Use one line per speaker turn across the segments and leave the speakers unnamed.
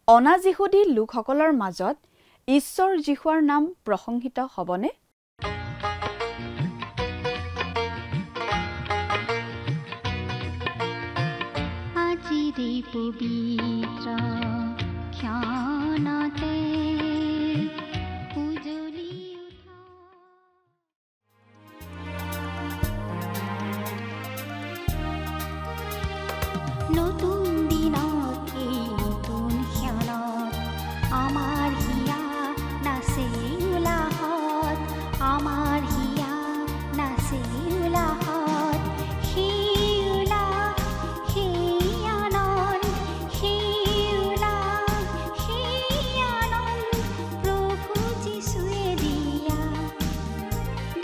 অনাজিহুদী লোকসকলৰ মাজত ঈশ্বৰ যীশুৰ নাম প্ৰশংসিত হ'বনে?
আজিৰে পবিত্ৰ ক্ষণতে উজলি উঠা নতুন দিনত এই নতুন ক্ষণত আমাৰ হিয়া নাচে উলাহত, আমাৰ হিয়া নাচে উলাহত। সেই উলাহ, সেই আনন্দ, সেই উলাহ, সেই আনন্দ প্ৰভু যীশুৱে দিয়া,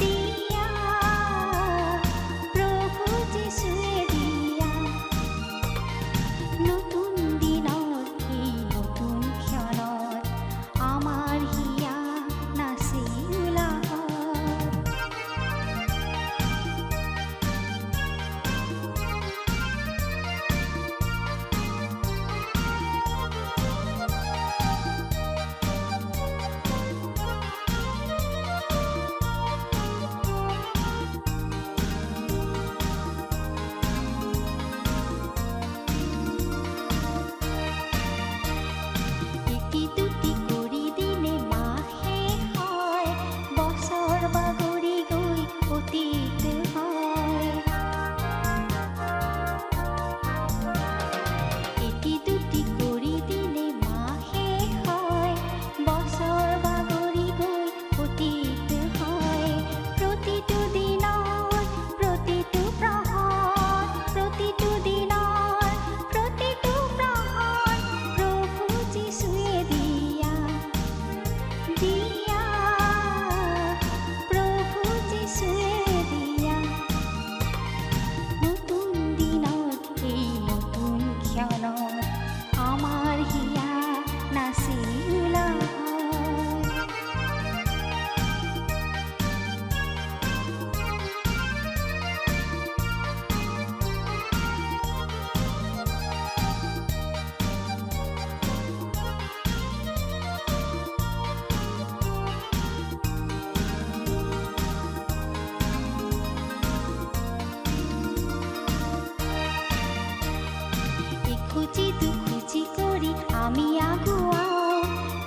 দিয়া, প্ৰভু যীশুৱে দিয়া। নতুন দিনত এই নতুন ক্ষণত আমাৰ হিয়া নাচে উলাহত। এটি দুটি কৰি দিনে মাহে হয়, বছৰ বাগৰি গৈ অতীত হয়। এটি দুটি কৰি দিনে মাহে হয়, বছৰ বাগৰি গৈ অতীত হয়। প্ৰতিটো দিনৰ, প্ৰতিটো প্ৰহৰ, প্ৰতিটো দিনৰ, প্ৰতিটো প্ৰহৰ প্ৰভু যীশুৱে দিয়া, দিয়া, প্ৰভু যীশুৱে দিয়া। নতুন দিনত এই নতুন ক্ষণত আমাৰ হিয়া নাচি উলাহত। ইখুচি দুখুচি কৰি আমি আগুৱাওঁ,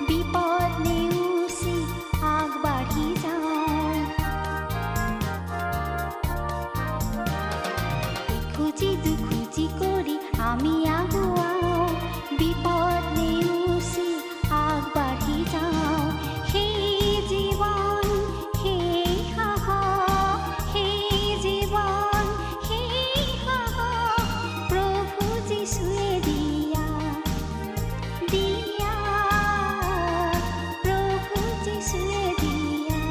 বিপদ নেওচি আগবাঢ়ি যাওঁ। ইখুচি দুখুচি কৰি আমি আগুৱাওঁ, বিপদ নেওচি আগবাঢ়ি যাওঁ। সেই জীৱন, সেই সাহস, সেই জীৱন, সেই সাহস প্ৰভু যীশুৱে দিয়া, দিয়া, প্ৰভু যীশুৱে দিয়া।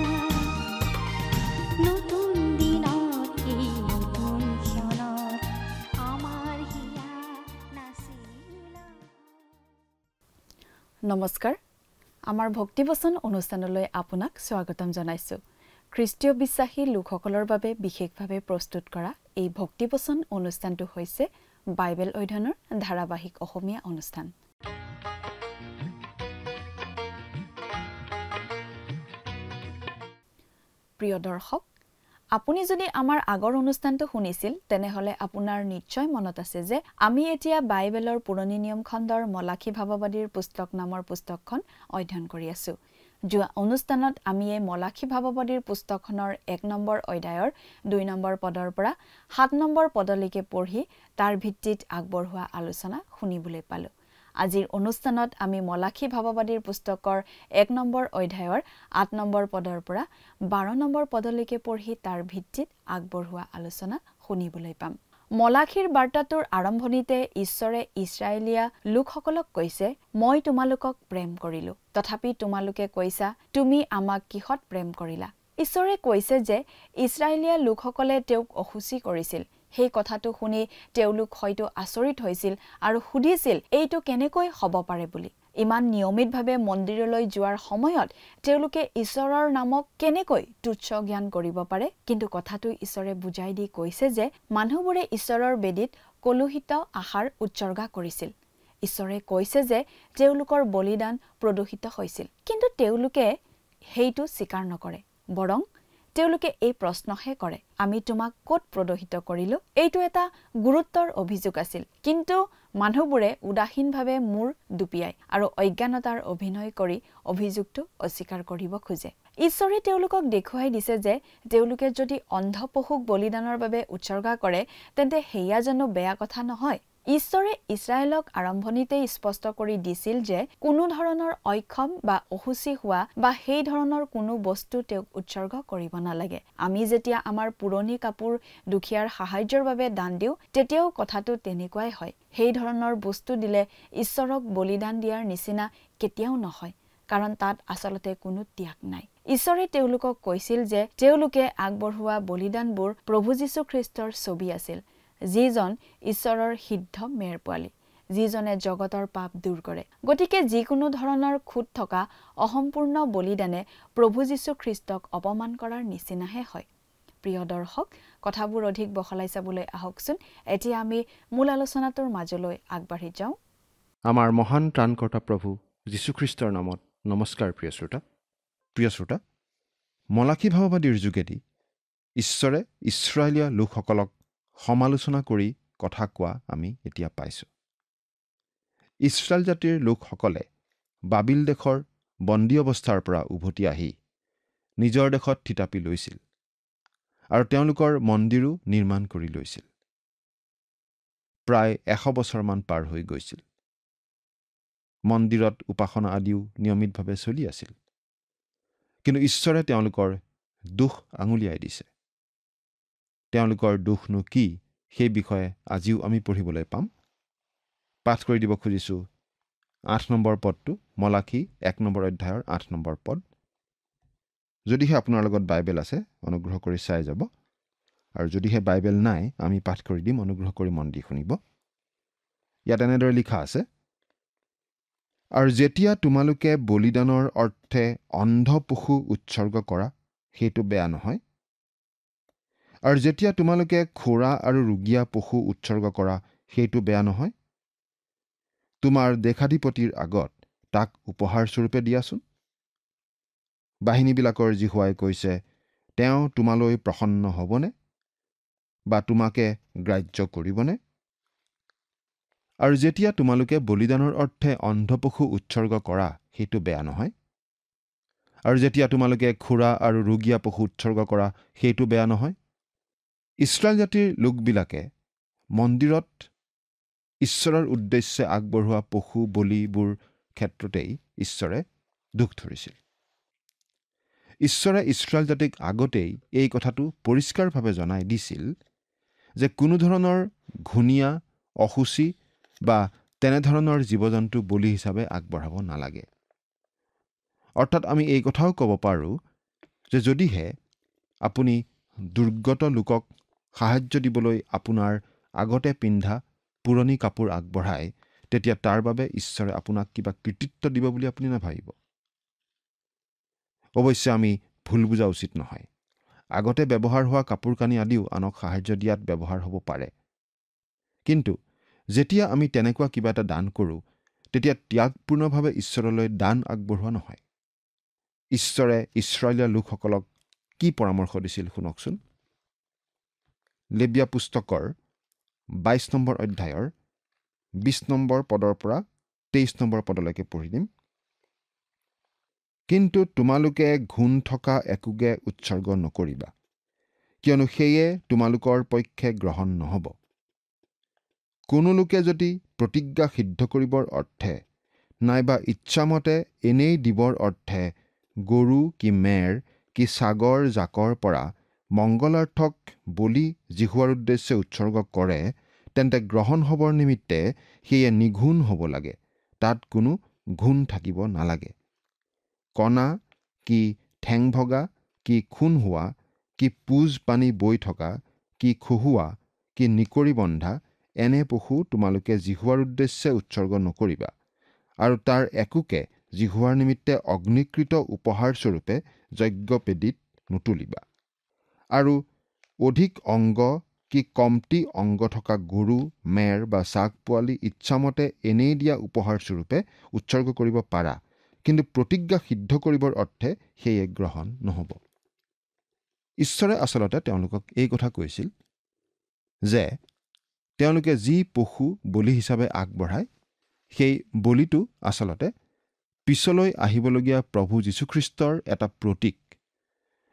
নতুন দিনত এই নতুন ক্ষণত আমাৰ হিয়া নাচি উলাহত।
নমস্কাৰ, আমাৰ ভক্তিবচন অনুষ্ঠানলৈ আপোনাক স্বাগতম জনাইছোঁ। খ্ৰীষ্টীয় বিশ্বাসী লোকসকলৰ বাবে বিশেষভাৱে প্ৰস্তুত কৰা এই ভক্তিবচন অনুষ্ঠানটো হৈছে বাইবেল অধ্যয়নৰ ধাৰাবাহিক অসমীয়া অনুষ্ঠান। প্ৰিয় দৰ্শক, আপুনি যদি আমাৰ আগৰ অনুষ্ঠানটো শুনিছিল তেনেহলে আপোনাৰ নিশ্চয় মনত আছে যে আমি এতিয়া বাইবেলৰ পুৰণি নিয়ম খণ্ডৰ মলাখী ভাৱবাদীৰ পুস্তক নামৰ পুস্তকখন অধ্যয়ন কৰি আছো। যোৱা অনুষ্ঠানত আমি এই মলাখী ভাৱবাদীৰ পুস্তকখনৰ 1 নম্বৰ অধ্যায়ৰ 2 নম্বৰ পদৰ পৰা 7 নম্বৰ পদলৈকে পঢ়ি তাৰ ভিত্তিত আগবঢ়োৱা আলোচনা শুনিবলৈ পালো। আজিৰ অনুষ্ঠানত আমি মলাখী ভাৱবাদীৰ পুস্তকৰ 1 নম্বৰ অধ্যায়ৰ 8 নম্বৰ পদৰ পৰা 12 নম্বৰ পদলৈকে পঢ়ি তাৰ ভিত্তিত আগবঢ়োৱা আলোচনা শুনিবলৈ পাম। মলাখীৰ বাৰ্তাটোৰ আৰম্ভণিতে ঈশ্বৰে ইছৰাইলীয়া লোকসকলক কৈছে, মই তোমালোকক প্ৰেম কৰিলো, তথাপি তোমালোকে কৈছা তুমি আমাক কিহত প্ৰেম কৰিলা। ঈশ্বৰে কৈছে যে ইছৰাইলীয়া লোকসকলে তেওঁক অসুচি কৰিছিল। সেই কথাটো শুনি তেওঁলোক হয়তো আচৰিত হৈছিল আৰু সুধিছিল এইটো কেনেকৈ হ'ব পাৰে বুলি। ইমান নিয়মিতভাৱে মন্দিৰলৈ যোৱাৰ সময়ত তেওঁলোকে ঈশ্বৰৰ নামক কেনেকৈ তুচ্ছ জ্ঞান কৰিব পাৰে। কিন্তু কথাটো ঈশ্বৰে বুজাই দি কৈছে যে মানুহবোৰে ঈশ্বৰৰ বেদীত কলুষিত আহাৰ উৎসৰ্গা কৰিছিল। ঈশ্বৰে কৈছে যে তেওঁলোকৰ বলিদান প্ৰদূষিত হৈছিল, কিন্তু তেওঁলোকে সেইটো স্বীকাৰ নকৰে। বৰং তেওঁলোকে এই প্ৰশ্নহে কৰে, আমি তোমাক ক'ত প্ৰদূষিত কৰিলো? এইটো এটা গুৰুত্বৰ অভিযোগ আছিল, কিন্তু মানুহবোৰে উদাসীনভাৱে মূৰ দুপিয়াই আৰু অজ্ঞানতাৰ অভিনয় কৰি অভিযোগটো অস্বীকাৰ কৰিব খোজে। ঈশ্বৰে তেওঁলোকক দেখুৱাই দিছে যে তেওঁলোকে যদি অন্ধ পশুক বলিদানৰ বাবে উৎসৰ্গা কৰে তেন্তে সেয়া জানো বেয়া কথা নহয়? ঈশ্বৰে ইছৰাইলক আৰম্ভণিতেই স্পষ্ট কৰি দিছিল যে কোনো ধৰণৰ অক্ষম বা অসুচী হোৱা বা সেই ধৰণৰ কোনো বস্তু তেওঁক উৎসৰ্গ কৰিব নালাগে। আমি যেতিয়া আমাৰ পুৰণি কাপোৰ দুখীয়াৰ সাহায্যৰ বাবে দান দিওঁ তেতিয়াও কথাটো তেনেকুৱাই হয়। সেই ধৰণৰ বস্তু দিলে ঈশ্বৰক বলিদান দিয়াৰ নিচিনা কেতিয়াও নহয়, কাৰণ তাত আচলতে কোনো ত্যাগ নাই। ঈশ্বৰে তেওঁলোকক কৈছিল যে তেওঁলোকে আগবঢ়োৱা বলিদানবোৰ প্ৰভু যীশু খ্ৰীষ্টৰ ছবি আছিল, যিজন ঈশ্বৰৰ সিদ্ধ মেৰ পোৱালী, যিজনে জগতৰ পাপ দূৰ কৰে। গতিকে যিকোনো ধৰণৰ খুঁত থকা অসম্পূৰ্ণ বলিদানে প্ৰভু যীশু খ্ৰীষ্টক অপমান কৰাৰ নিচিনাহে হয়। প্ৰিয় দৰ্শক, কথাবোৰ অধিক বহলাই চাবলৈ আহকচোন এতিয়া আমি মূল আলোচনাটোৰ মাজলৈ আগবাঢ়ি যাওঁ।
আমাৰ মহান ত্ৰাণকৰ্তা প্ৰভু যীশুখ্ৰীষ্টৰ নামত নমস্কাৰ। প্ৰিয় শ্ৰোতা, মলাখী ভাৱবাদীৰ যোগেদি ঈশ্বৰে ইছৰাইলীয়া লোকসকলক সমালোচনা কৰি কথা কোৱা আমি এতিয়া পাইছোঁ। ইছৰাইল জাতিৰ লোকসকলে বাবিল দেশৰ বন্দী অৱস্থাৰ পৰা উভতি আহি নিজৰ দেশত থিতাপি লৈছিল আৰু তেওঁলোকৰ মন্দিৰো নিৰ্মাণ কৰি লৈছিল। প্ৰায় 100 বছৰমান পাৰ হৈ গৈছিল। মন্দিৰত উপাসনা আদিও নিয়মিতভাৱে চলি আছিল। কিন্তু ঈশ্বৰে তেওঁলোকৰ দোষ আঙুলিয়াই দিছে। তেওঁলোকৰ দোষনো কি সেই বিষয়ে আজিও আমি পঢ়িবলৈ পাম। পাঠ কৰি দিব খুজিছোঁ 8 নম্বৰ পদটো, মলাখী 1 নম্বৰ অধ্যায়ৰ 8 নম্বৰ পদ। যদিহে আপোনাৰ লগত বাইবেল আছে অনুগ্ৰহ কৰি চাই যাব, আৰু যদিহে বাইবেল নাই আমি পাঠ কৰি দিম, অনুগ্ৰহ কৰি মন দি শুনিব। ইয়াত এনেদৰে লিখা আছে, আৰু যেতিয়া তোমালোকে বলিদানৰ অৰ্থে অন্ধ পশু উৎসৰ্গ কৰা সেইটো বেয়া নহয়, আৰু যেতিয়া তোমালোকে খোৰা আৰু ৰোগীয়া পশু উৎসৰ্গ কৰা সেইটো বেয়া নহয়, তোমাৰ দেশাধিপতিৰ আগত তাক উপহাৰ স্বৰূপে দিয়াচোন। বাহিনীবিলাকৰ জিহুৱাই কৈছে, তেওঁ তোমালৈ প্ৰসন্ন হ'বনে বা তোমাকে গ্ৰাহ্য কৰিবনে? আৰু যেতিয়া তোমালোকে বলিদানৰ অৰ্থে অন্ধ পশু উৎসৰ্গ কৰা সেইটো বেয়া নহয়, আৰু যেতিয়া তোমালোকে খোৰা আৰু ৰোগীয়া পশু উৎসৰ্গ কৰা সেইটো বেয়া নহয়। ইছৰাইল জাতিৰ লোকবিলাকে মন্দিৰত ঈশ্বৰৰ উদ্দেশ্যে আগবঢ়োৱা পশু বলিবোৰ ক্ষেত্ৰতেই ঈশ্বৰে দুখ ধৰিছিল। ঈশ্বৰে ইছৰাইল জাতিক আগতেই এই কথাটো পৰিষ্কাৰভাৱে জনাই দিছিল যে কোনো ধৰণৰ ঘূণীয়া, অসুচি বা তেনেধৰণৰ জীৱ জন্তু বলি হিচাপে আগবঢ়াব নালাগে। অৰ্থাৎ আমি এই কথাও ক'ব পাৰোঁ যে যদিহে আপুনি দুৰ্গত লোকক সাহায্য দিবলৈ আপোনাৰ আগতে পিন্ধা পুৰণি কাপোৰ আগবঢ়ায়, তেতিয়া তাৰ বাবে ঈশ্বৰে আপোনাক কিবা কৃতিত্ব দিব বুলি আপুনি নাভাবিব। অৱশ্যে আমি ভুল বুজা উচিত নহয়। আগতে ব্যৱহাৰ হোৱা কাপোৰ কানি আদিও আনক সাহায্য দিয়াত ব্যৱহাৰ হ'ব পাৰে। কিন্তু যেতিয়া আমি তেনেকুৱা কিবা এটা দান কৰোঁ, তেতিয়া ত্যাগপূৰ্ণভাৱে ঈশ্বৰলৈ দান আগবঢ়োৱা নহয়। ঈশ্বৰে ইছৰাইলীয়া লোকসকলক কি পৰামৰ্শ দিছিল শুনকচোন। লেবিয়া পুস্তকৰ 22 নম্বৰ অধ্যায়ৰ 20 নম্বৰ পদৰ পৰা 23 নম্বৰ পদলৈকে পঢ়ি দিম। কিন্তু তোমালোকে ঘূণ থকা একোকে উৎসৰ্গ নকৰিবা, কিয়নো সেয়ে তোমালোকৰ পক্ষে গ্ৰহণ নহ'ব। কোনো লোকে যদি প্ৰতিজ্ঞা সিদ্ধ কৰিবৰ অৰ্থে নাইবা ইচ্ছামতে এনেই দিবৰ অৰ্থে গৰু কি মেৰ কি ছাগৰ জাকৰ পৰা মংগলাৰ্থক বলি জিহুৱাৰ উদ্দেশ্যে উৎসৰ্গ কৰে, তেন্তে গ্ৰহণ হ'বৰ নিমিত্তে সেয়ে নিঘূণ হ'ব লাগে, তাত কোনো ঘূণ থাকিব নালাগে। কণা কি ঠেং ভগা কি খুন হোৱা কি পুজ পানী বৈ থকা কি খহুৱা কি নিকৰি বন্ধা এনে পশু তোমালোকে জিহুৱাৰ উদ্দেশ্যে উৎসৰ্গ নকৰিবা, আৰু তাৰ একোকে জিহুৱাৰ নিমিত্তে অগ্নিকৃত উপহাৰ স্বৰূপে যজ্ঞবেদীত নুতুলিবা। আৰু অধিক অংগ কি কমটি অংগ থকা গৰু, মেৰ বা চাগ পোৱালি ইচ্ছামতে এনেই দিয়া উপহাৰ স্বৰূপে উৎসৰ্গ কৰিব পাৰা, কিন্তু প্ৰতিজ্ঞা সিদ্ধ কৰিবৰ অৰ্থে সেয়ে গ্ৰহণ নহ'ব। ঈশ্বৰে আচলতে তেওঁলোকক এই কথা কৈছিল যে তেওঁলোকে যি পশু বলি হিচাপে আগবঢ়ায় সেই বলিটো আচলতে পিছলৈ আহিবলগীয়া প্ৰভু যীশুখ্ৰীষ্টৰ এটা প্ৰতীক।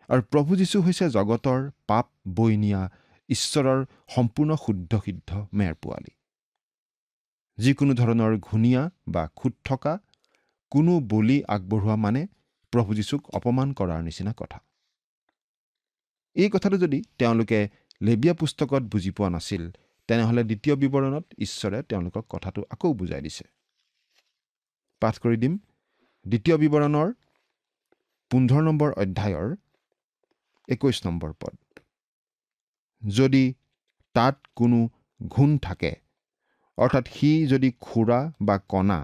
আৰু প্ৰভু যীশু হৈছে জগতৰ পাপ বৈ নিয়া ঈশ্বৰৰ সম্পূৰ্ণ শুদ্ধ সিদ্ধ মেৰ পোৱালি। যিকোনো ধৰণৰ ঘূণীয়া বা খুট থকা কোনো বলি আগবঢ়োৱা মানে প্ৰভু যীশুক অপমান কৰাৰ নিচিনা কথা। এই কথাটো যদি তেওঁলোকে লেবীয়া পুস্তকত বুজি পোৱা নাছিল, তেনেহ'লে দ্বিতীয় বিৱৰণত ঈশ্বৰে তেওঁলোকক কথাটো আকৌ বুজাই দিছে। পাঠ কৰি দিম দ্বিতীয় বিৱৰণৰ 15 নম্বৰ অধ্যায়ৰ 21 নম্বৰ পদ। যদি তাত কোনো ঘূণ থাকে, অৰ্থাৎ সি যদি খুৰা বা কণা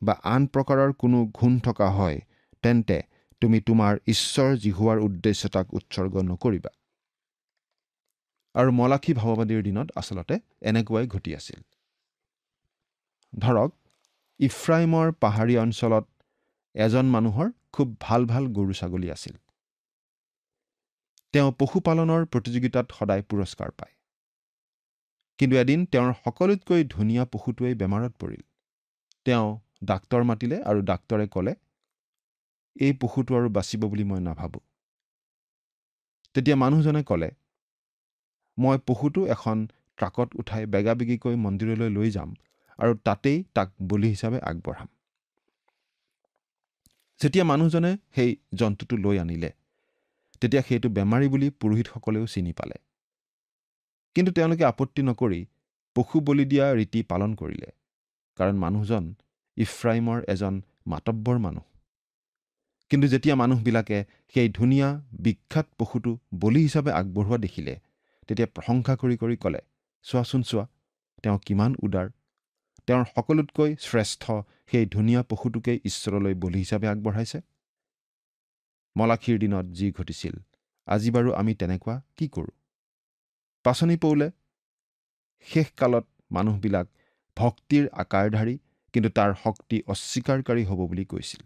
বা আন প্ৰকাৰৰ কোনো ঘূণ থকা হয়, তেন্তে তুমি তোমাৰ ঈশ্বৰ জিহুৱাৰ উদ্দেশ্যে তাক উৎসৰ্গ নকৰিবা। আৰু মলাখী ভাৱবাদীৰ দিনত আচলতে এনেকুৱাই ঘটি আছিল। ধৰক ইফ্ৰাইমৰ পাহাৰীয়া অঞ্চলত এজন মানুহৰ খুব ভাল ভাল গৰু ছাগলী আছিল। তেওঁ পশুপালনৰ প্ৰতিযোগিতাত সদায় পুৰস্কাৰ পায়। কিন্তু এদিন তেওঁৰ সকলোতকৈ ধুনীয়া পশুটোৱেই বেমাৰত পৰিল। তেওঁ ডাক্তৰ মাতিলে আৰু ডাক্তৰে ক'লে, এই পশুটো আৰু বাচিব বুলি মই নাভাবোঁ। তেতিয়া মানুহজনে ক'লে, মই পশুটো এখন ট্ৰাকত উঠাই বেগাবেগিকৈ মন্দিৰলৈ লৈ যাম আৰু তাতেই তাক বলি হিচাপে আগবঢ়াম। যেতিয়া মানুহজনে সেই জন্তুটো লৈ আনিলে, তেতিয়া সেইটো বেমাৰী বুলি পুৰোহিতসকলেও চিনি পালে। কিন্তু তেওঁলোকে আপত্তি নকৰি পশু বলি দিয়া ৰীতি পালন কৰিলে, কাৰণ মানুহজন ইফ্ৰাইমৰ এজন মাতব্বৰ মানুহ। কিন্তু যেতিয়া মানুহবিলাকে সেই ধুনীয়া বিখ্যাত পশুটো বলি হিচাপে আগবঢ়োৱা দেখিলে, তেতিয়া প্ৰশংসা কৰি কৰি ক'লে, চোৱাচোন চোৱা, তেওঁ কিমান উদাৰ। তেওঁৰ সকলোতকৈ শ্ৰেষ্ঠ সেই ধুনীয়া পশুটোকেই ঈশ্বৰলৈ বলি হিচাপে আগবঢ়াইছে। মলাখীৰ দিনত যি ঘটিছিল, আজি বাৰু আমি তেনেকুৱা কি কৰোঁ? পাচনি পৌলে শেষকালত মানুহবিলাক ভক্তিৰ আকাৰধাৰী, কিন্তু তাৰ শক্তি অস্বীকাৰকাৰী হ'ব বুলি কৈছিল।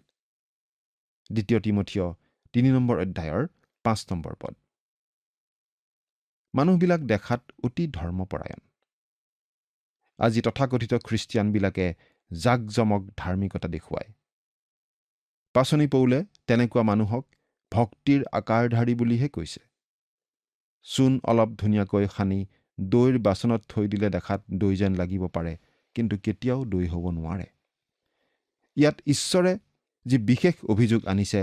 দ্বিতীয় তিমথিয় 3 নম্বৰ অধ্যায়ৰ 5 নম্বৰ পদ। মানুহবিলাক দেখাত অতি ধৰ্মপৰায়ণ। আজি তথাকথিত খ্ৰীষ্টিয়ানবিলাকে জাকজমক ধাৰ্মিকতা দেখুৱায়। পাচনি পৌলে তেনেকুৱা মানুহক ভক্তিৰ আকাৰধাৰী বুলিহে কৈছে। চূণ অলপ ধুনীয়াকৈ সানি দৈৰ বাচনত থৈ দিলে দেখাত দৈ যেন লাগিব পাৰে, কিন্তু কেতিয়াও দৈ হ'ব নোৱাৰে। ইয়াত ঈশ্বৰে যি বিশেষ অভিযোগ আনিছে,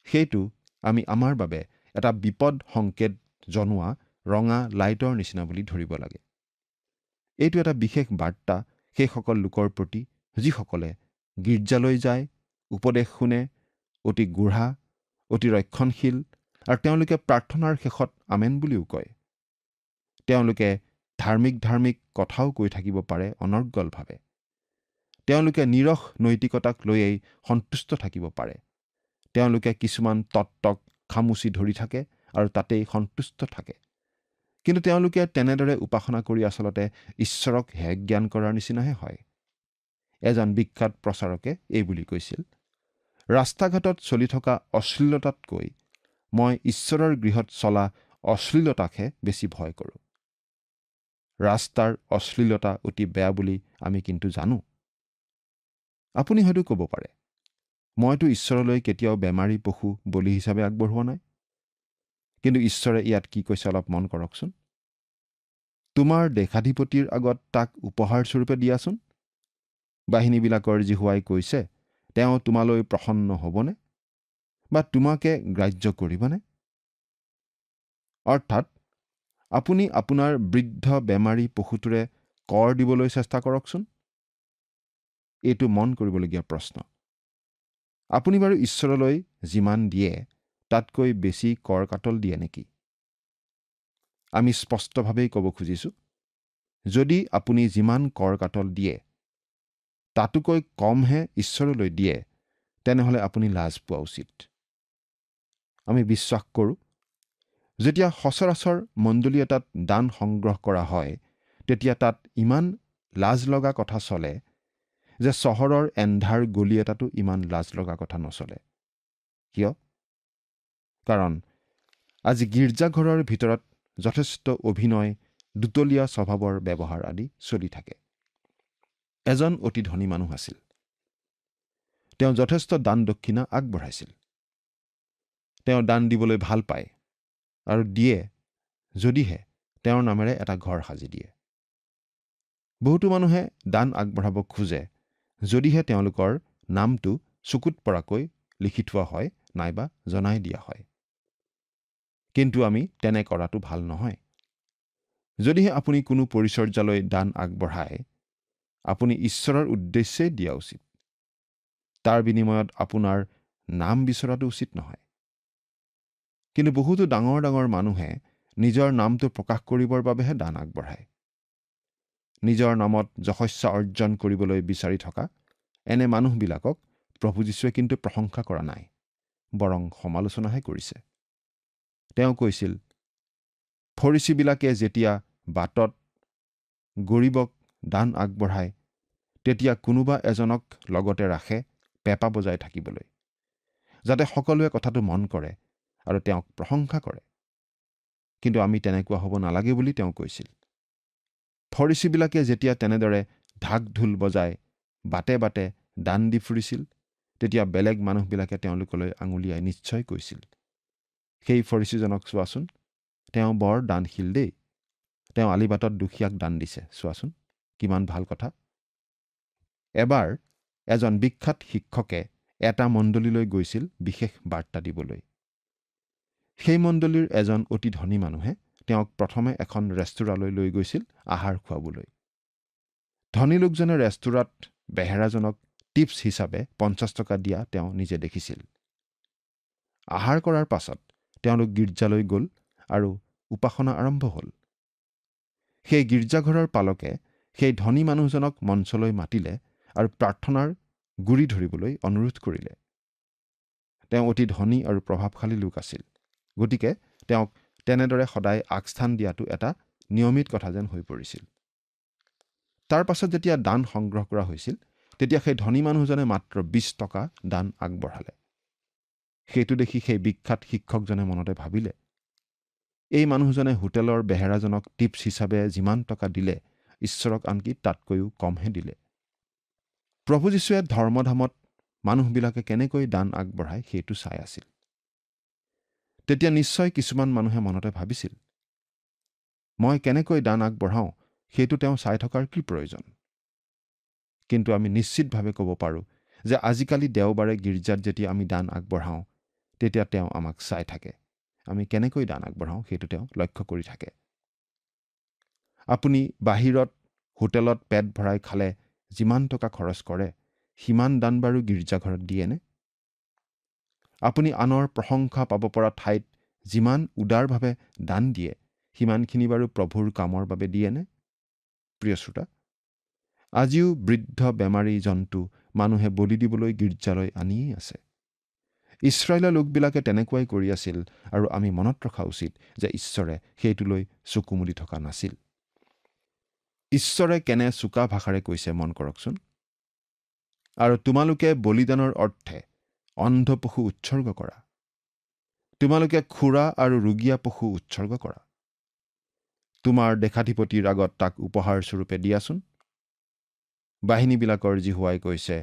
সেইটো আমি আমাৰ বাবে এটা বিপদ সংকেত জনোৱা ৰঙা লাইটৰ নিচিনা বুলি ধৰিব লাগে। এইটো এটা বিশেষ বাৰ্তা সেইসকল লোকৰ প্ৰতি যিসকলে গীৰ্জালৈ যায়, উপদেশ শুনে, অতি গুঢ়া, অতি ৰক্ষণশীল, আৰু তেওঁলোকে প্ৰাৰ্থনাৰ শেষত আমেন বুলিও কয়। তেওঁলোকে ধাৰ্মিক কথাও কৈ থাকিব পাৰে অনৰ্গলভাৱে। তেওঁলোকে নিৰস নৈতিকতাক লৈয়েই সন্তুষ্ট থাকিব পাৰে। তেওঁলোকে কিছুমান তত্ত্বক খামুচি ধৰি থাকে আৰু তাতেই সন্তুষ্ট থাকে। কিন্তু তেওঁলোকে তেনেদৰে উপাসনা কৰি আচলতে ঈশ্বৰক হেয় জ্ঞান কৰাৰ নিচিনাহে হয়। এজন বিখ্যাত প্ৰচাৰকে এই বুলি কৈছিল, ৰাস্তা ঘাটত চলি থকা অশ্লীলতাতকৈ মই ঈশ্বৰৰ গৃহত চলা অশ্লীলতাকহে বেছি ভয় কৰোঁ। ৰাস্তাৰ অশ্লীলতা অতি বেয়া বুলি আমি কিন্তু জানো। আপুনি হয়তো ক'ব পাৰে, মইতো ঈশ্বৰলৈ কেতিয়াও বেমাৰী পশু বলি হিচাপে আগবঢ়োৱা নাই। কিন্তু ঈশ্বৰে ইয়াত কি কৈছে অলপ মন কৰকচোন। তোমাৰ দেশাধিপতিৰ আগত তাক উপহাৰ স্বৰূপে দিয়াচোন। বাহিনীবিলাকৰ জিহুৱাই কৈছে, তেওঁ তোমালৈ প্ৰসন্ন হ'বনে বা তোমাকে গ্ৰাহ্য কৰিবনে? অৰ্থাৎ আপুনি আপোনাৰ বৃদ্ধ বেমাৰী পশুটোৰে কৰ দিবলৈ চেষ্টা কৰকচোন। এইটো মন কৰিবলগীয়া প্ৰশ্ন। আপুনি বাৰু ঈশ্বৰলৈ যিমান দিয়ে তাতকৈ বেছি কৰ কাটল দিয়ে নেকি? আমি স্পষ্টভাৱেই ক'ব খুজিছোঁ, যদি আপুনি যিমান কৰ কাটল দিয়ে তাতোকৈ কমহে ঈশ্বৰলৈ দিয়ে, তেনেহ'লে আপুনি লাজ পোৱা উচিত। আমি বিশ্বাস কৰোঁ, যেতিয়া সচৰাচৰ মণ্ডলী এটাত দান সংগ্ৰহ কৰা হয় তেতিয়া তাত ইমান লাজ লগা কথা চলে যে চহৰৰ এন্ধাৰ গলি এটাতো ইমান লাজ লগা কথা নচলে। কিয়? কাৰণ আজি গীৰ্জাঘৰৰ ভিতৰত যথেষ্ট অভিনয়, দুতলীয়া স্বভাৱৰ ব্যৱহাৰ আদি চলি থাকে। এজন অতি ধনী মানুহ আছিল। তেওঁ যথেষ্ট দান দক্ষিণা আগবঢ়াইছিল। তেওঁ দান দিবলৈ ভাল পায় আৰু দিয়ে যদিহে তেওঁৰ নামেৰে এটা ঘৰ সাজি দিয়ে। বহুতো মানুহে দান আগবঢ়াব খোজে যদিহে তেওঁলোকৰ নামটো চকুত পৰাকৈ লিখি থোৱা হয় নাইবা জনাই দিয়া হয়। কিন্তু আমি তেনে কৰাটো ভাল নহয়। যদিহে আপুনি কোনো পৰিচৰ্যালৈ দান আগবঢ়ায়, আপুনি ঈশ্বৰৰ উদ্দেশ্যে দিয়া উচিত। তাৰ বিনিময়ত আপোনাৰ নাম বিচৰাটো উচিত নহয়। কিন্তু বহুতো ডাঙৰ ডাঙৰ মানুহে নিজৰ নামটো প্ৰকাশ কৰিবৰ বাবেহে দান আগবঢ়ায়। নিজৰ নামত যশস্যা অৰ্জন কৰিবলৈ বিচাৰি থকা এনে মানুহবিলাকক প্ৰভু যীশুৱে কিন্তু প্ৰশংসা কৰা নাই, বৰং সমালোচনাহে কৰিছে। তেওঁ কৈছিল, ফৰিচীবিলাকে যেতিয়া বাটত গৰীবক দান আগবঢ়ায় তেতিয়া কোনোবা এজনক লগতে ৰাখে পেঁপা বজাই থাকিবলৈ, যাতে সকলোৱে কথাটো মন কৰে আৰু তেওঁক প্ৰশংসা কৰে। কিন্তু আমি তেনেকুৱা হ'ব নালাগে বুলি তেওঁ কৈছিল। ফৰিচীবিলাকে যেতিয়া তেনেদৰে ঢাক ঢোল বজাই বাটে বাটে দান দি ফুৰিছিল তেতিয়া বেলেগ মানুহবিলাকে তেওঁলোকলৈ আঙুলিয়াই নিশ্চয় কৈছিল, সেই ফৰিচীজনক চোৱাচোন, তেওঁ বৰ দানশীল দেই। তেওঁ আলিবাটত দুখীয়াক দান দিছে, চোৱাচোন কিমান ভাল কথা। এবাৰ এজন বিখ্যাত শিক্ষকে এটা মণ্ডলীলৈ গৈছিল বিশেষ বাৰ্তা দিবলৈ। সেই মণ্ডলীৰ এজন অতি ধনী মানুহে তেওঁক প্ৰথমে এখন ৰেষ্টুৰালৈ লৈ গৈছিল আহাৰ খুৱাবলৈ। ধনী লোকজনে ৰেষ্টুৰাত বেহেৰাজনক টিপছ হিচাপে 50 টকা দিয়া তেওঁ নিজে দেখিছিল। আহাৰ কৰাৰ পাছত তেওঁলোক গীৰ্জালৈ গ'ল আৰু উপাসনা আৰম্ভ হ'ল। সেই গীৰ্জাঘৰৰ পালকে সেই ধনী মানুহজনক মঞ্চলৈ মাতিলে আৰু প্ৰাৰ্থনাৰ গুৰি ধৰিবলৈ অনুৰোধ কৰিলে। তেওঁ অতি ধনী আৰু প্ৰভাৱশালী লোক আছিল, গতিকে তেওঁক তেনেদৰে সদায় আগস্থান দিয়াটো এটা নিয়মিত কথা যেন হৈ পৰিছিল। তাৰ পাছত যেতিয়া দান সংগ্ৰহ কৰা হৈছিল তেতিয়া সেই ধনী মানুহজনে মাত্ৰ 20 টকা দান আগবঢ়ালে। সেইটো দেখি সেই বিখ্যাত শিক্ষকজনে মনতে ভাবিলে, এই মানুহজনে হোটেলৰ বেহেৰাজনক টিপছ হিচাপে যিমান টকা দিলে ঈশ্বৰক আনকি তাতকৈও কমহে দিলে। প্ৰভু যীশুৱে ধৰ্মধামত মানুহবিলাকে কেনেকৈ দান আগবঢ়ায় সেইটো চাই আছিল। তেতিয়া নিশ্চয় কিছুমান মানুহে মনতে ভাবিছিল, মই কেনেকৈ দান আগবঢ়াওঁ সেইটো তেওঁ চাই থকাৰ কি প্ৰয়োজন। কিন্তু আমি নিশ্চিতভাৱে ক'ব পাৰোঁ যে আজিকালি দেওবাৰে গীৰ্জাত যেতিয়া আমি দান আগবঢ়াওঁ তেতিয়া তেওঁ আমাক চাই থাকে। আমি কেনেকৈ দান আগবঢ়াওঁ সেইটো তেওঁ লক্ষ্য কৰি থাকে। আপুনি বাহিৰত হোটেলত পেট ভৰাই খালে যিমান টকা খৰচ কৰে সিমান দান বাৰু গীৰ্জাঘৰত দিয়েনে? আপুনি আনৰ প্ৰশংসা পাব পৰা ঠাইত যিমান উদাৰভাৱে দান দিয়ে সিমানখিনি বাৰু প্ৰভুৰ কামৰ বাবে দিয়েনে? প্ৰিয় শ্ৰোতা, আজিও বৃদ্ধ বেমাৰী জন্তু মানুহে বলি দিবলৈ গীৰ্জালৈ আনিয়েই আছে। ইছৰাইলৰ লোকবিলাকে তেনেকুৱাই কৰি আছিল আৰু আমি মনত ৰখা উচিত যে ঈশ্বৰে সেইটোলৈ চকু মুদি থকা নাছিল। ঈশ্বৰে কেনে চোকা ভাষাৰে কৈছে মন কৰকচোন। আৰু তোমালোকে বলিদানৰ অৰ্থে অন্ধ পশু উৎসৰ্গ কৰা, তোমালোকে খুৰা আৰু ৰোগীয়া পশু উৎসৰ্গ কৰা, তোমাৰ দেশাধিপতিৰ আগত তাক উপহাৰ স্বৰূপে দিয়াচোন। বাহিনীবিলাকৰ জিহুৱাই কৈছে,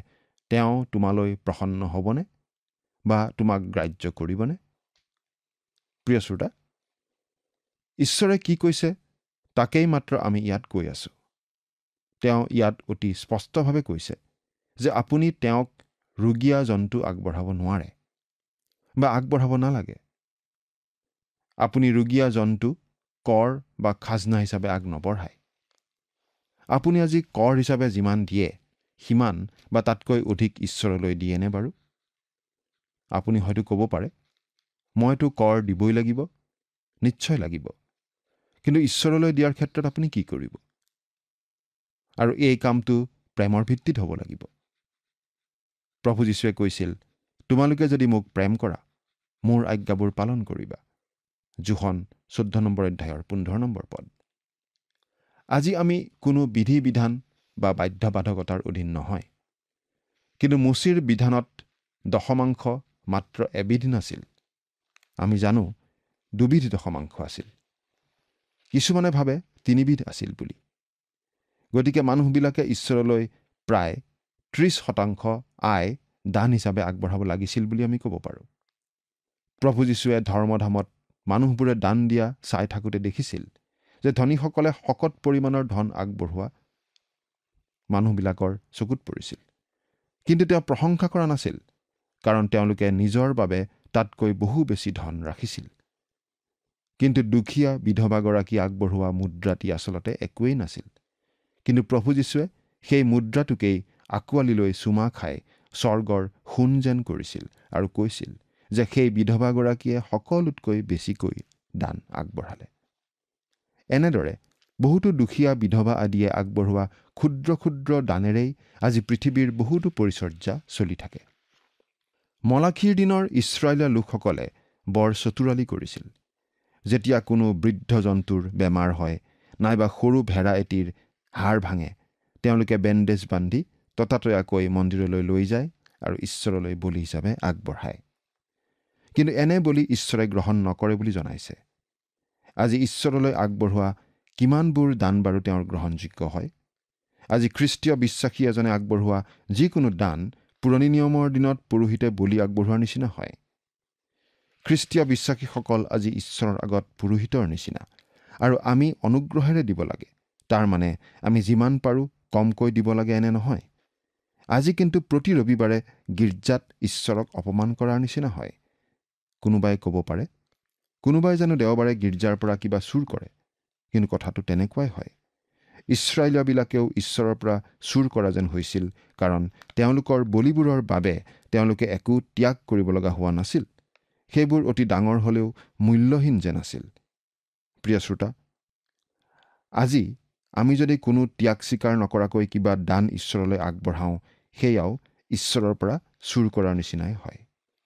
তেওঁ তোমালৈ প্ৰসন্ন হ'বনে বা তোমাক গ্ৰাহ্য কৰিবনে? প্ৰিয় শ্ৰোতা, ঈশ্বৰে কি কৈছে তাকেই মাত্ৰ আমি ইয়াত কৈ আছো। তেওঁ ইয়াত অতি স্পষ্টভাৱে কৈছে যে আপুনি তেওঁক ৰোগীয়া জন্তু আগবঢ়াব নোৱাৰে বা আগবঢ়াব নালাগে। আপুনি ৰোগীয়া জন্তু কৰ বা খাজনা হিচাপে আগ নবঢ়ায়। আপুনি আজি কৰ হিচাপে যিমান দিয়ে সিমান বা তাতকৈ অধিক ঈশ্বৰলৈ দিয়েনে বাৰু? আপুনি হয়তো ক'ব পাৰে, মইতো কৰ দিবই লাগিব। নিশ্চয় লাগিব, কিন্তু ঈশ্বৰলৈ দিয়াৰ ক্ষেত্ৰত আপুনি কি কৰিব? আৰু এই কামটো প্ৰেমৰ ভিত্তিত হ'ব লাগিব। প্ৰভু যীশুৱে কৈছিল, তোমালোকে যদি মোক প্ৰেম কৰা মোৰ আজ্ঞাবোৰ পালন কৰিবা। জোহন 14 নম্বৰ অধ্যায়ৰ 15 নম্বৰ পদ। আজি আমি কোনো বিধি বিধান বা বাধ্যবাধকতাৰ অধীন নহয়, কিন্তু মোচীৰ বিধানত দশমাংশ মাত্ৰ এবিধ নাছিল। আমি জানো 2বিধ দশমাংশ আছিল। কিছুমানে ভাবে 3বিধ আছিল বুলি। গতিকে মানুহবিলাকে ঈশ্বৰলৈ প্ৰায় 30% আয় দান হিচাপে আগবঢ়াব লাগিছিল বুলি আমি ক'ব পাৰোঁ। প্ৰভু যীশুৱে ধৰ্মধামত মানুহবোৰে দান দিয়া চাই থাকোঁতে দেখিছিল যে ধনীসকলে শকত পৰিমাণৰ ধন আগবঢ়োৱা মানুহবিলাকৰ চকুত পৰিছিল। কিন্তু তেওঁ প্ৰশংসা কৰা নাছিল, কাৰণ তেওঁলোকে নিজৰ বাবে তাতকৈ বহু বেছি ধন ৰাখিছিল। কিন্তু দুখীয়া বিধৱাগৰাকী আগবঢ়োৱা মুদ্ৰাটি আচলতে একোৱেই নাছিল। কিন্তু প্ৰভু যীশুৱে সেই মুদ্ৰাটোকেই আঁকোৱালি লৈ চুমা খাই স্বৰ্গৰ সোণ যেন কৰিছিল আৰু কৈছিল যে সেই বিধৱাগৰাকীয়ে সকলোতকৈ বেছিকৈ দান আগবঢ়ালে। এনেদৰে বহুতো দুখীয়া বিধৱা আদিয়ে আগবঢ়োৱা ক্ষুদ্ৰ ক্ষুদ্ৰ দানেৰেই আজি পৃথিৱীৰ বহুতো পৰিচৰ্যা চলি থাকে। মলাখীৰ দিনৰ ইছৰাইলীয়া লোকসকলে বৰ চতুৰালি কৰিছিল। যেতিয়া কোনো বৃদ্ধ জন্তুৰ বেমাৰ হয় নাইবা সৰু ভেড়া এটিৰ হাড় ভাঙে, তেওঁলোকে বেণ্ডেজ বান্ধি ততাতৈয়াকৈ মন্দিৰলৈ লৈ যায় আৰু ঈশ্বৰলৈ বলি হিচাপে আগবঢ়ায়। কিন্তু এনে বলি ঈশ্বৰে গ্ৰহণ নকৰে বুলি জনাইছে। আজি ঈশ্বৰলৈ আগবঢ়োৱা কিমানবোৰ দান বাৰু তেওঁৰ গ্ৰহণযোগ্য হয়? আজি খ্ৰীষ্টীয় বিশ্বাসী এজনে আগবঢ়োৱা যিকোনো দান পুৰণি নিয়মৰ দিনত পুৰোহিতে বলি আগবঢ়োৱাৰ নিচিনা হয়। খ্ৰীষ্টীয় বিশ্বাসীসকল আজি ঈশ্বৰৰ আগত পুৰোহিতৰ নিচিনা, আৰু আমি অনুগ্ৰহেৰে দিব লাগে। তাৰ মানে আমি যিমান পাৰোঁ কমকৈ দিব লাগে এনে নহয়। আজি কিন্তু প্ৰতি ৰবিবাৰে গীৰ্জাত ঈশ্বৰক অপমান কৰাৰ নিচিনা হয়। কোনোবাই ক'ব পাৰে, কোনোবাই জানো দেওবাৰে গীৰ্জাৰ পৰা কিবা চুৰ কৰে? কিন্তু কথাটো তেনেকুৱাই হয়। ইছৰাইলীয়াবিলাকেও ঈশ্বৰৰ পৰা চুৰ কৰা যেন হৈছিল, কাৰণ তেওঁলোকৰ বলিবোৰৰ বাবে তেওঁলোকে একো ত্যাগ কৰিব লগা হোৱা নাছিল। সেইবোৰ অতি ডাঙৰ হ'লেও মূল্যহীন যেন আছিল। প্ৰিয় শ্ৰোতা, আজি আমি যদি কোনো ত্যাগ স্বীকাৰ নকৰাকৈ কিবা দান ঈশ্বৰলৈ আগবঢ়াওঁ, সেয়াও ঈশ্বৰৰ পৰা চুৰ কৰাৰ নিচিনাই হয়।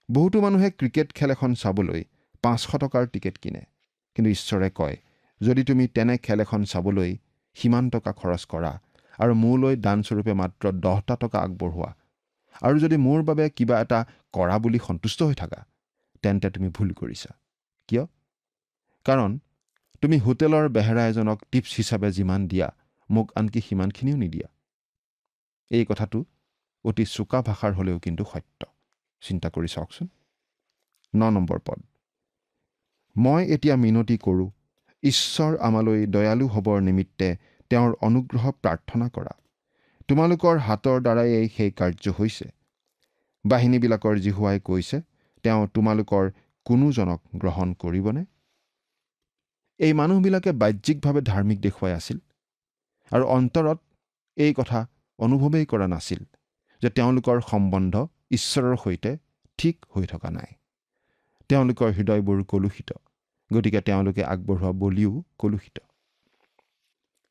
বহুতো মানুহে ক্ৰিকেট খেল এখন চাবলৈ 500 টকাৰ টিকেট কিনে, কিন্তু ঈশ্বৰে কয়, যদি তুমি তেনে খেল এখন চাবলৈ সিমান টকা খৰচ কৰা আৰু মোলৈ দানস্বৰূপে মাত্ৰ 10টা টকা আগবঢ়োৱা, আৰু যদি মোৰ বাবে কিবা এটা কৰা বুলি সন্তুষ্ট হৈ থাকা, তেন্তে তুমি ভুল কৰিছা। কিয়? কাৰণ তুমি হোটেলৰ বেহেৰা এজনক টিপছ হিচাপে যিমান দিয়া, মোক আনকি সিমানখিনিও নিদিয়া। এই কথাটো অতি চোকা ভাষাৰ হ'লেও কিন্তু সত্য। চিন্তা কৰি চাওকচোন। 9 নম্বৰ পদ। মই এতিয়া মিনতি কৰোঁ, ঈশ্বৰ আমালৈ দয়ালু হ'বৰ নিমিত্তে তেওঁৰ অনুগ্ৰহ প্ৰাৰ্থনা কৰা। তোমালোকৰ হাতৰ দ্বাৰাই সেই কাৰ্য হৈছে। বাহিনীবিলাকৰ জিহুৱাই কৈছে, তেওঁ তোমালোকৰ কোনোজনক গ্ৰহণ কৰিবনে? এই মানুহবিলাকে বাহ্যিকভাৱে ধাৰ্মিক দেখুৱাই আছিল, আৰু অন্তৰত এই কথা অনুভৱেই কৰা নাছিল যে তেওঁলোকৰ সম্বন্ধ ঈশ্বৰৰ সৈতে ঠিক হৈ থকা নাই। তেওঁলোকৰ হৃদয়বোৰ কলুষিত, গতিকে তেওঁলোকে আগবঢ়োৱা বলিও কলুষিত।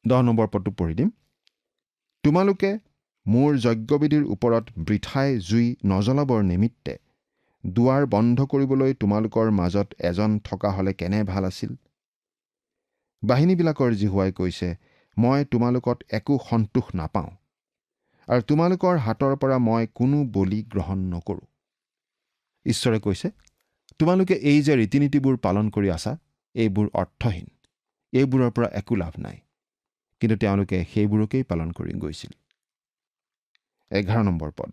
10 নম্বৰ পদটো পঢ়ি দিম। তোমালোকে মোৰ যজ্ঞবিধিৰ ওপৰত বৃথাই জুই নজ্বলাবৰ নিমিত্তে দুৱাৰ বন্ধ কৰিবলৈ তোমালোকৰ মাজত এজন থকা হ'লে কেনে ভাল আছিল। বাহিনীবিলাকৰ জিহুৱাই কৈছে, মই তোমালোকত একো সন্তোষ নাপাওঁ, আৰু তোমালোকৰ হাতৰ পৰা মই কোনো বলি গ্ৰহণ নকৰোঁ। ঈশ্বৰে কৈছে, তোমালোকে এই যে ৰীতি নীতিবোৰ পালন কৰি আছা, এইবোৰ অৰ্থহীন, এইবোৰৰ পৰা একো লাভ নাই। কিন্তু তেওঁলোকে সেইবোৰকেই পালন কৰি গৈছিল। 11 নম্বৰ পদ।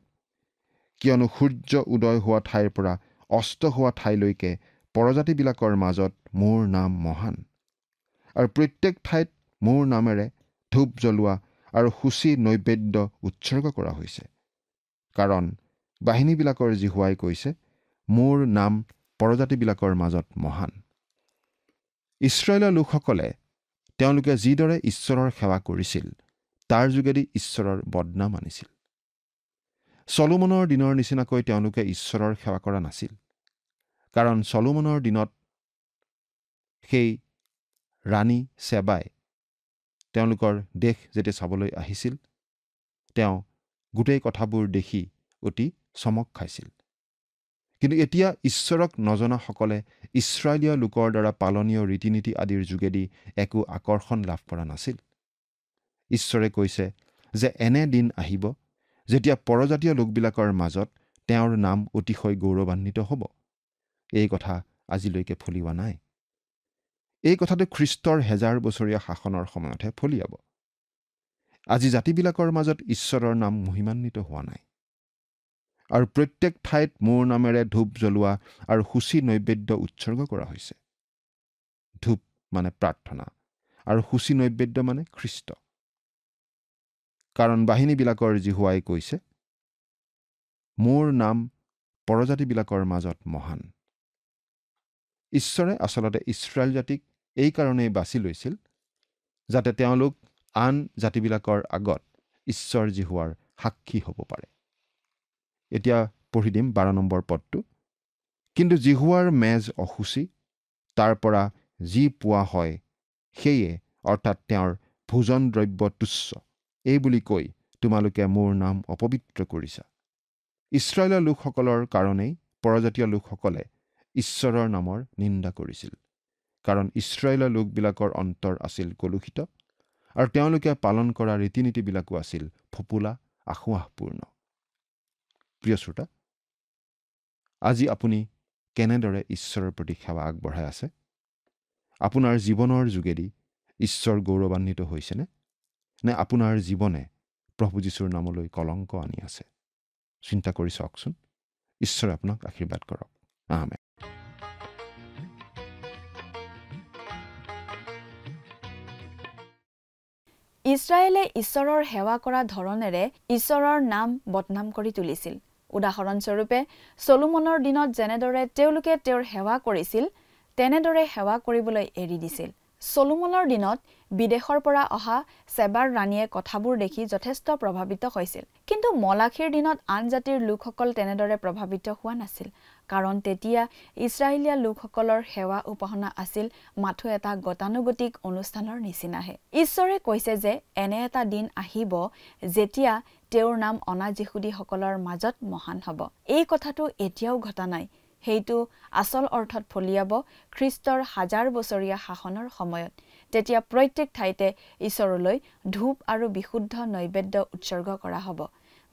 কিয়নো সূৰ্য উদয় হোৱা ঠাইৰ পৰা অস্ত হোৱা ঠাইলৈকে পৰজাতিবিলাকৰ মাজত মোৰ নাম মহান, আৰু প্ৰত্যেক ঠাইত মোৰ নামেৰে ধূপ জ্বলোৱা আৰু সূচী নৈবেদ্য উৎসৰ্গ কৰা হৈছে। কাৰণ বাহিনীবিলাকৰ জিহুৱাই কৈছে, মোৰ নাম পৰজাতিবিলাকৰ মাজত মহান। ইছৰাইলৰ লোকসকলে তেওঁলোকে যিদৰে ঈশ্বৰৰ সেৱা কৰিছিল, তাৰ যোগেদি ঈশ্বৰৰ বদনাম আনিছিল। চলোমনৰ দিনৰ নিচিনাকৈ তেওঁলোকে ঈশ্বৰৰ সেৱা কৰা নাছিল, কাৰণ চলোমনৰ দিনত সেই ৰাণী চেবাই তেওঁলোকৰ দেশ যেতিয়া চাবলৈ আহিছিল, তেওঁ গোটেই কথাবোৰ দেখি অতি চমক খাইছিল। কিন্তু এতিয়া ঈশ্বৰক নজনাসকলে ইছৰাইলীয় লোকৰ দ্বাৰা পালনীয় ৰীতি নীতি আদিৰ যোগেদি একো আকৰ্ষণ লাভ কৰা নাছিল। ঈশ্বৰে কৈছে যে এনে দিন আহিব যেতিয়া পৰজাতীয় লোকবিলাকৰ মাজত তেওঁৰ নাম অতিশয় গৌৰৱান্বিত হ'ব। এই কথা আজিলৈকে ফলিওৱা নাই। এই কথাটো খ্ৰীষ্টৰ 1000 বছৰীয়া শাসনৰ সময়তহে ফলিয়াব। আজি জাতিবিলাকৰ মাজত ঈশ্বৰৰ নাম মহিমান্বিত হোৱা নাই। আৰু প্ৰত্যেক ঠাইত মোৰ নামেৰে ধূপ জ্বলোৱা আৰু সূচী নৈবেদ্য উৎসৰ্গ কৰা হৈছে। ধূপ মানে প্ৰাৰ্থনা আৰু সূচী নৈবেদ্য মানে খ্ৰীষ্ট। কাৰণ বাহিনীবিলাকৰ জিহুৱাই কৈছে, মোৰ নাম পৰজাতিবিলাকৰ মাজত মহান। ঈশ্বৰে আচলতে ইছৰাইল জাতিক এই কাৰণেই বাছি লৈছিল যাতে তেওঁলোক আন জাতিবিলাকৰ আগত ঈশ্বৰ জিহুৱাৰ সাক্ষী হ'ব পাৰে। এতিয়া পঢ়ি দিম 12 নম্বৰ পদটো। কিন্তু জিহুৱাৰ মেজ অসুচি, তাৰ পৰা যি পোৱা হয় সেয়ে, অৰ্থাৎ তেওঁৰ ভোজন দ্ৰব্য তুচ্ছ, এই বুলি কৈ তোমালোকে মোৰ নাম অপবিত্ৰ কৰিছা। ইছৰাইলৰ লোকসকলৰ কাৰণেই পৰজাতীয় লোকসকলে ঈশ্বৰৰ নামৰ নিন্দা কৰিছিল। কাৰণ ইছৰাইলৰ লোকবিলাকৰ অন্তৰ আছিল কলুষিত আৰু তেওঁলোকে পালন কৰা ৰীতি নীতিবিলাকো আছিল ফোপোলা আঁসোৱাহপূৰ্ণ। প্ৰিয় শ্ৰোতা, আজি আপুনি কেনেদৰে ঈশ্বৰৰ প্ৰতি সেৱা আগবঢ়াই আছে? আপোনাৰ জীৱনৰ যোগেদি ঈশ্বৰ গৌৰৱান্বিত হৈছেনে? নে আপোনাৰ জীৱনে প্ৰভু যীশুৰ নামলৈ কলংক আনি আছে? চিন্তা কৰি চাওকচোন। ঈশ্বৰে আপোনাক আশীৰ্বাদ কৰক। আমেন।
ইছৰাইলে ঈশ্বৰৰ সেৱা কৰা ধৰণেৰে ঈশ্বৰৰ নাম বদনাম কৰি তুলিছিল। উদাহৰণস্বৰূপে চলোমনৰ দিনত যেনেদৰে তেওঁলোকে তেওঁৰ সেৱা কৰিছিল, তেনেদৰে সেৱা কৰিবলৈ এৰি দিছিল। চলোমনৰ দিনত বিদেশৰ পৰা অহা চেবাৰ ৰাণীয়ে কথাবোৰ দেখি যথেষ্ট প্ৰভাৱিত হৈছিল। কিন্তু মলাখীৰ দিনত আন জাতিৰ লোকসকল তেনেদৰে প্ৰভাৱিত হোৱা নাছিল। কাৰণ তেতিয়া ইছৰাইলীয়া লোকসকলৰ সেৱা উপাসনা আছিল মাথো এটা গতানুগতিক অনুষ্ঠানৰ নিচিনাহে। ঈশ্বৰে কৈছে যে এনে এটা দিন আহিব যেতিয়া তেওঁৰ নাম অনাজিহুদীসকলৰ মাজত মহান হ'ব। এই কথাটো এতিয়াও ঘটা নাই। সেইটো আচল অৰ্থত ফলিয়াব খ্ৰীষ্টৰ 1000 বছৰীয়া শাসনৰ সময়ত। তেতিয়া প্ৰত্যেক ঠাইতে ঈশ্বৰলৈ ধূপ আৰু বিশুদ্ধ নৈবেদ্য উৎসৰ্গ কৰা হ'ব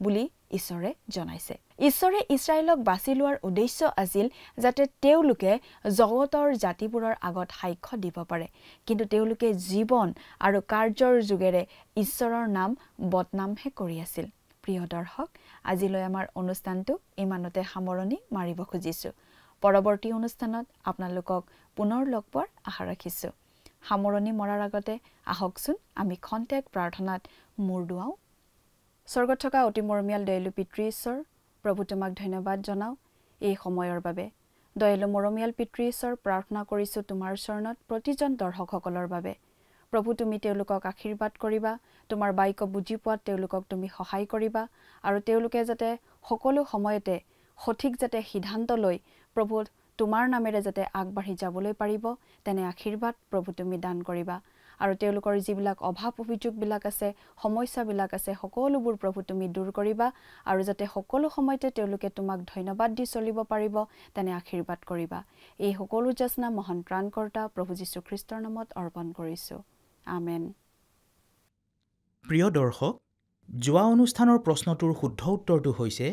বুলি ঈশ্বৰে জনাইছে। ঈশ্বৰে ইছৰাইলক বাছি লোৱাৰ উদ্দেশ্য আছিল যাতে তেওঁলোকে জগতৰ জাতিবোৰৰ আগত সাক্ষ্য দিব পাৰে। কিন্তু তেওঁলোকে জীৱন আৰু কাৰ্যৰ যোগেৰে ঈশ্বৰৰ নাম বদনামহে কৰি আছিল। প্ৰিয় দৰ্শক, আজিলৈ আমাৰ অনুষ্ঠানটো ইমানতে সামৰণি মাৰিব খুজিছোঁ। পৰৱৰ্তী অনুষ্ঠানত আপোনালোকক পুনৰ লগ পোৱাৰ আশা ৰাখিছোঁ। সামৰণি মৰাৰ আগতে আহকচোন আমি খন্তেক প্ৰাৰ্থনাত মূৰ দুৱাওঁ। স্বৰ্গত থকা অতি মৰমীয়াল দয়ালু পিতৃ ঈশ্বৰ, প্ৰভু তোমাক ধন্যবাদ জনাওঁ এই সময়ৰ বাবে। দয়ালু মৰমীয়াল পিতৃ ঈশ্বৰ, প্ৰাৰ্থনা কৰিছোঁ তোমাৰ চৰণত প্ৰতিজন দৰ্শকসকলৰ বাবে। প্ৰভু তুমি তেওঁলোকক আশীৰ্বাদ কৰিবা, তোমাৰ বাক্য বুজি পোৱাত তেওঁলোকক তুমি সহায় কৰিবা আৰু তেওঁলোকে যাতে সকলো সময়তে সঠিক যাতে সিদ্ধান্ত লৈ প্ৰভু তোমাৰ নামেৰে যাতে আগবাঢ়ি যাবলৈ পাৰিব, তেনে আশীৰ্বাদ প্ৰভু তুমি দান কৰিবা। আৰু তেওঁলোকৰ যিবিলাক অভাৱ অভিযোগবিলাক আছে, সমস্যাবিলাক আছে, সকলোবোৰ প্ৰভু তুমি দূৰ কৰিবা আৰু যাতে সকলো সময়তে তেওঁলোকে তোমাক ধন্যবাদ দি চলিব পাৰিব, তেনে আশীৰ্বাদ কৰিবা। এই সকলো যাচনা মহান ত্ৰাণকৰ্তা প্ৰভু যীশু খ্ৰীষ্টৰ নামত অৰ্পণ কৰিছোঁ। আমেন।
প্ৰিয় দৰ্শক, যোৱা অনুষ্ঠানৰ প্ৰশ্নটোৰ শুদ্ধ উত্তৰটো হৈছে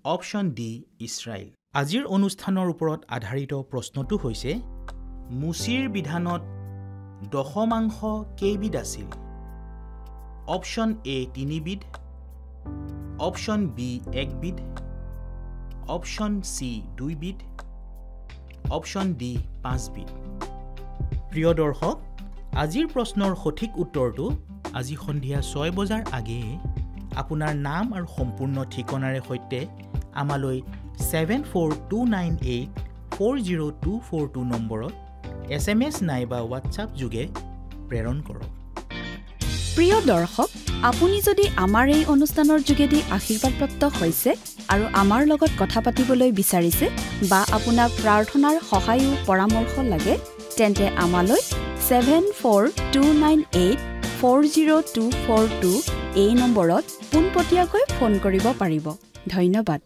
অপশ্যন ডি, ইছৰাইল। আজিৰ অনুষ্ঠানৰ ওপৰত আধাৰিত প্ৰশ্নটো হৈছে মুচিৰ বিধানত দশমাংশ কেইবিধ আছিল? অপশ্যন এ 3 বিধ, অপশ্যন বি 1 বিধ, অপশ্যন চি 2 বিধ, অপশ্যন ডি 5 বিধ। প্ৰিয় দৰ্শক, আজিৰ প্ৰশ্নৰ সঠিক উত্তৰটো আজি সন্ধিয়া 6 বজাৰ আগেয়ে আপোনাৰ নাম আৰু সম্পূৰ্ণ ঠিকনাৰে সৈতে আমালৈ 7429840242 নম্বৰত SMS নাইবা হোৱাটছআপ যোগে প্ৰেৰণ কৰক।
প্ৰিয় দৰ্শক, আপুনি যদি আমাৰ এই অনুষ্ঠানৰ যোগেদি আশীৰ্বাদপ্ৰাপ্ত হৈছে আৰু আমাৰ লগত কথা পাতিবলৈ বিচাৰিছে বা আপোনাক প্ৰাৰ্থনাৰ সহায়ো পৰামৰ্শ লাগে, তেন্তে আমালৈ 7429840242 এই নম্বৰত পোনপটীয়াকৈ ফোন কৰিব পাৰিব। ধন্যবাদ।